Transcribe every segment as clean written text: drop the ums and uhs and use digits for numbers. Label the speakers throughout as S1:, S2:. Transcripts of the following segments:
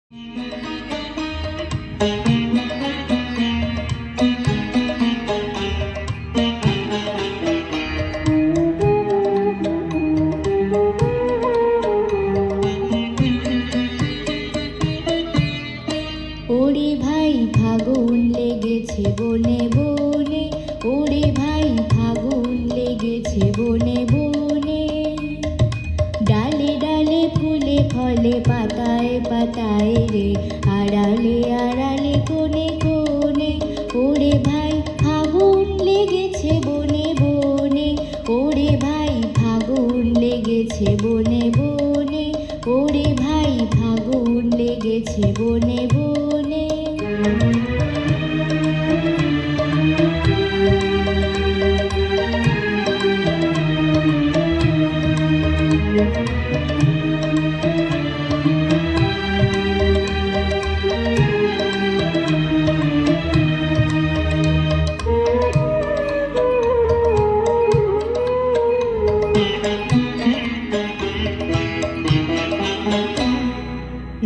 S1: ওরে ভাই ফাগুন লেগেছে বনে বনে, ওরে ভাই ফাগুন লেগেছে বনে বনে। ডালে ডালে ফুলে ফলে পাতায় পাতায় রে, আড়ালে আড়ালে কোণে কোণে। ওরে ভাই ফাগুন লেগেছে বনে বনে, ওরে ভাই ফাগুন লেগেছে বনে বনে, ওরে ভাই ফাগুন লেগেছে বনে বনে।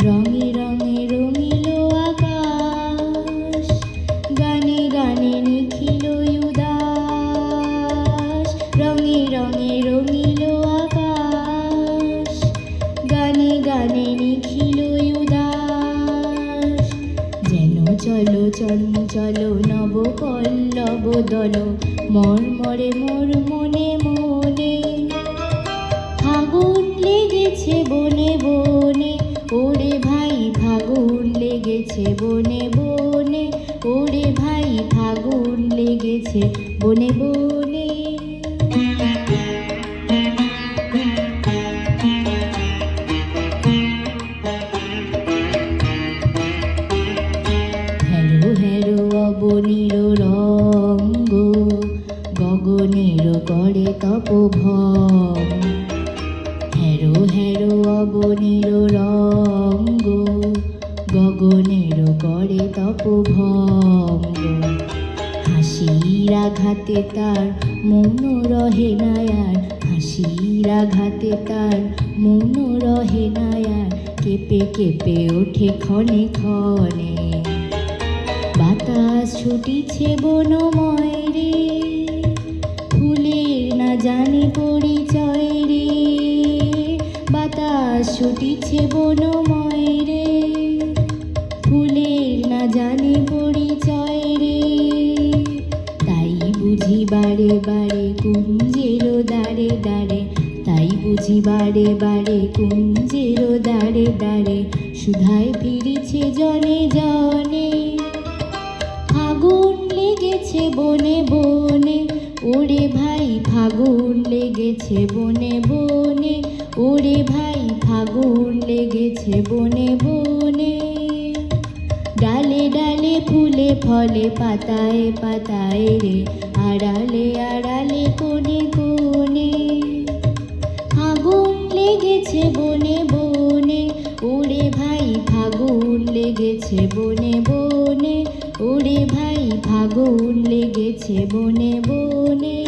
S1: রঙে রঙে রঙিল আকাশ, গানে গানে নিখিল উদাস। রঙে রঙে রঙিল আকাশ, গানে গানে নিখিল উদাস। যেন চলো চঞ্চল নব পল্লব দল, মর্মরে মোর মনে মনে। ফাগুন লেগেছে বনে বনে, ওরে ভাই ফাগুন লেগেছে বনে বনে, ওরে ভাই ফাগুন লেগেছে বনে বনে। হেরো হেরো অবনীর রঙ্গ, গগনের করে তপভঙ্গ। হেরো হেরো অবনীর রঙ্গ, গগনের করে তপভঙ্গ। হাসির আঘাতে তার মৌন রহে না আর, হাসির আঘাতে তার মৌন রহে না আর। কেঁপে কেঁপে ওঠে ক্ষণে ক্ষণে, বাতাস ছুটিছে বনময় রে। ফুলের না জানি পরিচয় রে, বাতাস ছুটিছে বনময় রে। ফুলের না জানি পরিচয় রে, তাই বুঝি বারে বারে কুঞ্জের দ্বারে দ্বারে, তাই বুঝি বারে বারে কুঞ্জের দ্বারে দ্বারে। সুধায় ফিরিছে জনে জনে, ফাগুন লেগেছে বনে বনে, ওরে ভাই ফাগুন লেগেছে বনে বনে, ওরে ভাই ফাগুন লেগেছে বনে বনে। ডালে ডালে ফুলে ফলে পাতায় পাতায় রে, আড়ালে আড়ালে কোণে কোণে। ফাগুন লেগেছে বনে বনে, ওরে ভাই ফাগুন লেগেছে বনে বনে, ওরে ভাই ফাগুন লেগেছে বনে বনে।